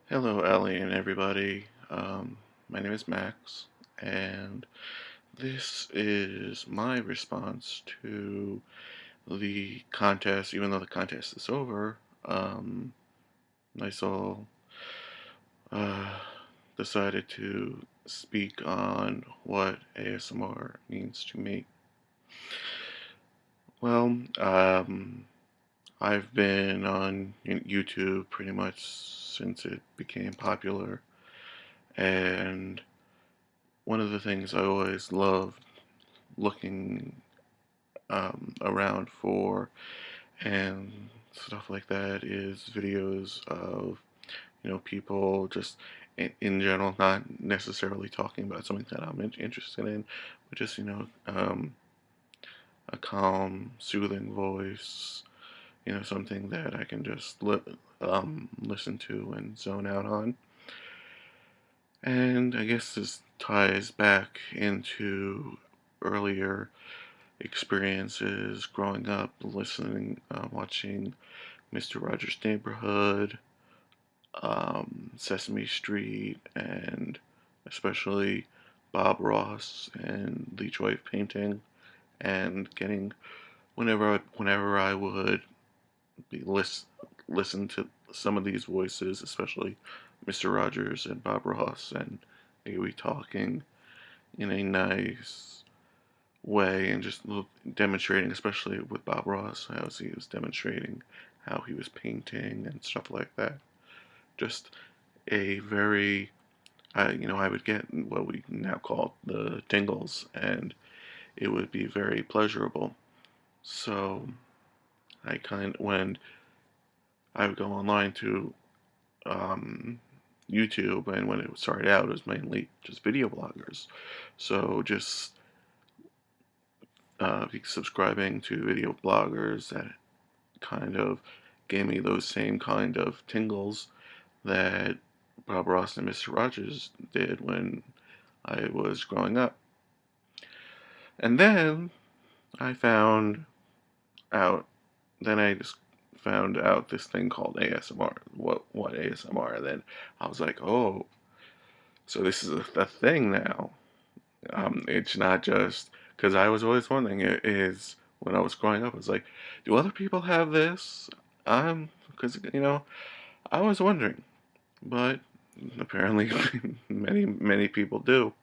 Hello, Ellie and everybody. My name is Max, and this is my response to the contest. Even though the contest is over, I saw uh, decided to speak on what ASMR means to me. Well, I've been on YouTube pretty much since it became popular, and one of the things I always loved looking around for and stuff like that is videos of people just in general, not necessarily talking about something that I'm interested in, but just a calm, soothing voice, something that I can just listen to and zone out on. And I guess this ties back into earlier experiences growing up, listening, watching Mr. Rogers' Neighborhood, Sesame Street, and especially Bob Ross and the Joy of Painting, and getting whenever I would be listen to some of these voices, especially Mr. Rogers and Bob Ross, and they would be talking in a nice way and just demonstrating, especially with Bob Ross, how he was demonstrating how he was painting and stuff like that. Just a very, I would get what we now call the tingles, and it would be very pleasurable. So when I would go online to YouTube, and when it started out, it was mainly just video bloggers. So just subscribing to video bloggers that kind of gave me those same kind of tingles that Bob Ross and Mr. Rogers did when I was growing up. And then I found out, then I just found out this thing called ASMR. What ASMR? Then I was like, oh, so this is a thing now. It's not just because I was always wondering. It is when I was growing up. I was like, do other people have this? Because I was wondering, but apparently many people do.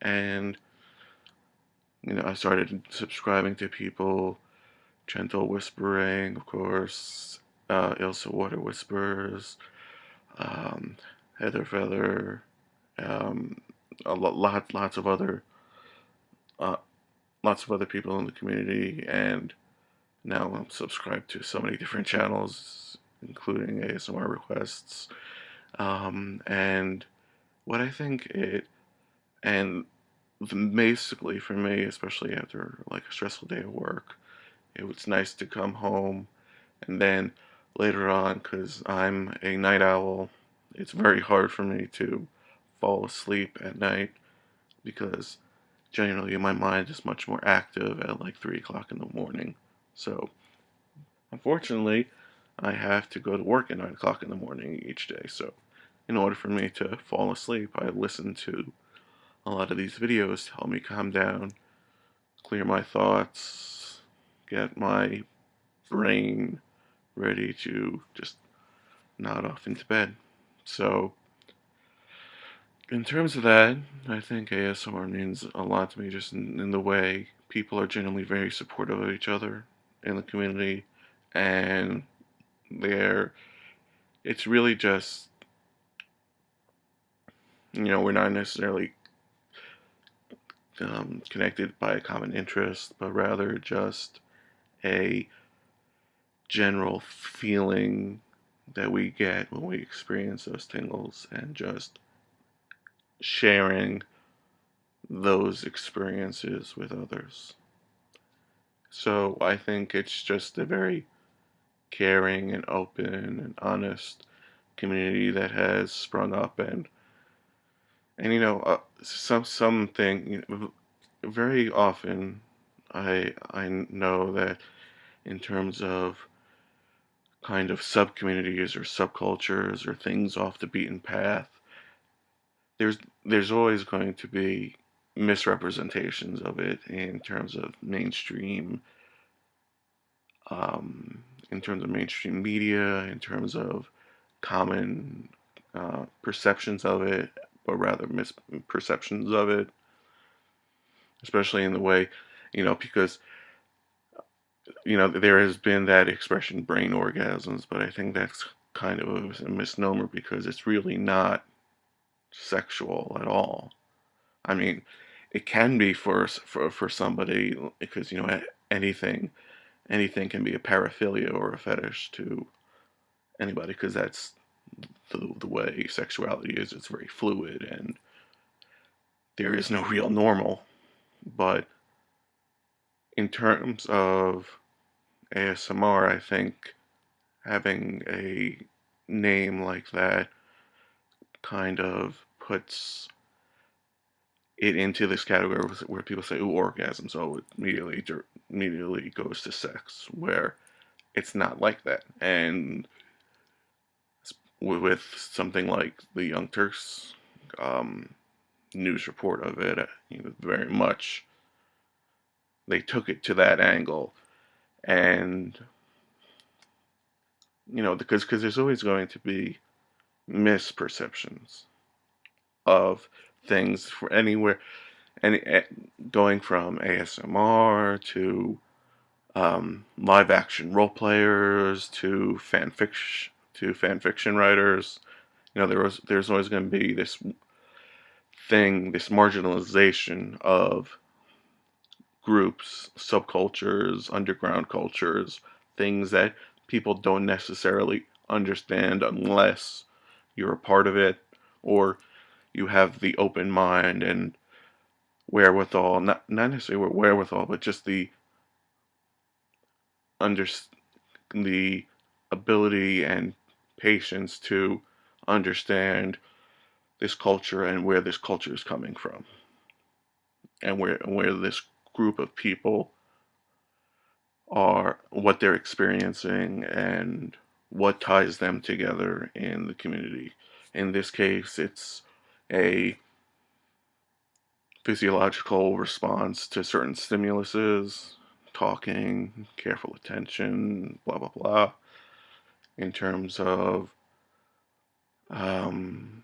And I started subscribing to people, Gentle Whispering, of course, Ilsa Water Whispers, um, Heather Feather, um, lots of other uh, lots of other people in the community, and now I'm subscribed to so many different channels, including ASMR requests. And what I think it and basically for me, especially after like a stressful day of work, it was nice to come home and then later on, because I'm a night owl, it's very hard for me to fall asleep at night because generally my mind is much more active at like 3 o'clock in the morning. So unfortunately, I have to go to work at 9 o'clock in the morning each day. So in order for me to fall asleep, I listen to a lot of these videos to help me calm down, clear my thoughts, get my brain ready to just nod off into bed. So, in terms of that, I think ASMR means a lot to me just in the way people are generally very supportive of each other in the community, and they're, it's really just, we're not necessarily connected by a common interest, but rather just a general feeling that we get when we experience those tingles and just sharing those experiences with others. So I think it's just a very caring and open and honest community that has sprung up, and something very often I know that in terms of kind of sub-communities or subcultures or things off the beaten path, there's there's always going to be misrepresentations of it in terms of um, mainstream media, in terms of common perceptions of it, or rather misperceptions of it, especially in the way, because there has been that expression brain orgasms, but I think that's kind of a misnomer because it's really not sexual at all. I mean, it can be for somebody because anything anything can be a paraphilia or a fetish to anybody because that's the way sexuality is. It's very fluid and there is no real normal. But in terms of ASMR, I think having a name like that kind of puts it into this category where people say, "Ooh, orgasm," so it immediately goes to sex, where it's not like that. And with something like the Young Turks um, news report of it, very much they took it to that angle, and because there's always going to be misperceptions of things for anywhere, any going from ASMR to live action role players to fan fiction writers. There's always going to be this marginalization of groups, subcultures, underground cultures, things that people don't necessarily understand unless you're a part of it or you have the open mind and wherewithal, not necessarily wherewithal, but just under the ability and patience to understand this culture and where this culture is coming from and where this group of people are, what they're experiencing, and what ties them together in the community. In this case, it's a physiological response to certain stimuluses, talking, careful attention, blah, blah, blah. In terms of um,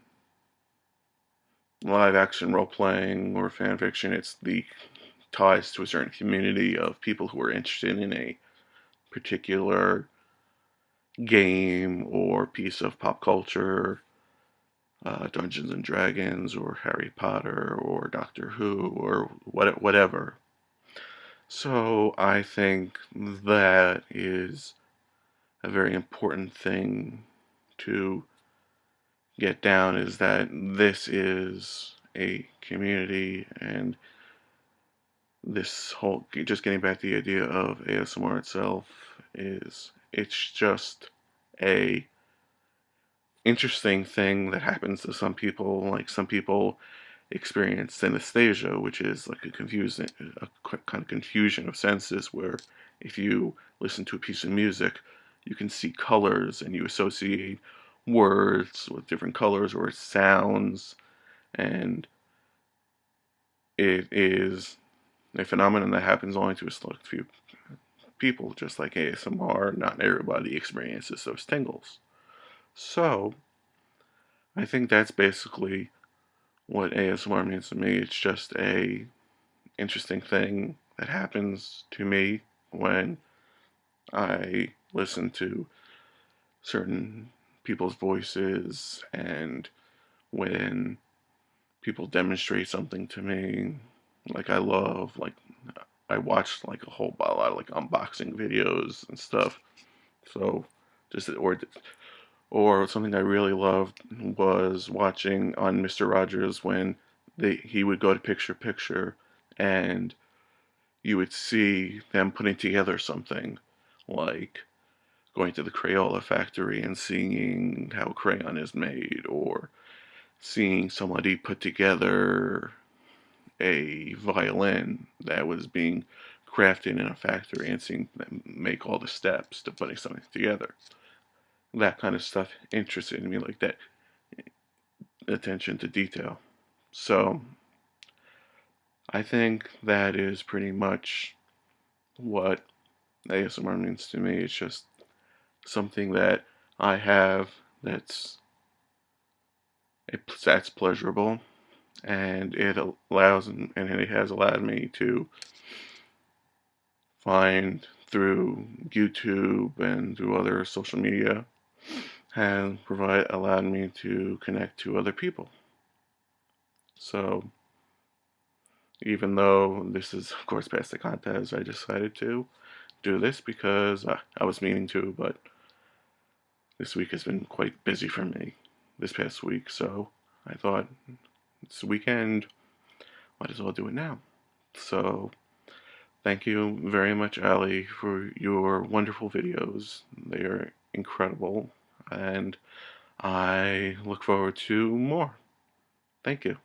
live action role playing or fan fiction, it's the ties to a certain community of people who are interested in a particular game or piece of pop culture, Dungeons and Dragons or Harry Potter or Doctor Who or whatever. So I think that is a very important thing to get down, is that this is a community, and this whole, just getting back to the idea of ASMR itself, it's just a interesting thing that happens to some people. Like, some people experience synesthesia, which is like a kind of confusion of senses, where if you listen to a piece of music, you can see colors and you associate words with different colors or sounds, and it is a phenomenon that happens only to a select few people, just like ASMR. Not everybody experiences those tingles. So, I think that's basically what ASMR means to me. It's just a interesting thing that happens to me when I listen to certain people's voices, and when people demonstrate something to me. Like, I watched like a lot of like unboxing videos and stuff. So just or something I really loved was watching on Mr. Rogers when he would go to picture and you would see them putting together something, like going to the Crayola factory and seeing how a crayon is made, or seeing somebody put together a violin that was being crafted in a factory and seeing them make all the steps to putting something together. that kind of stuff interested me, like that attention to detail. So I think that is pretty much what ASMR means to me. It's just something that I have that's that's pleasurable, and it allows and it has allowed me to find through YouTube and through other social media, and provide allowed me to connect to other people. So even though this is of course past the contest, I decided to do this because I was meaning to, but this week has been quite busy for me this past week, so I thought it's the weekend, might as well do it now. So thank you very much, Ali, for your wonderful videos. They are incredible, and I look forward to more. Thank you.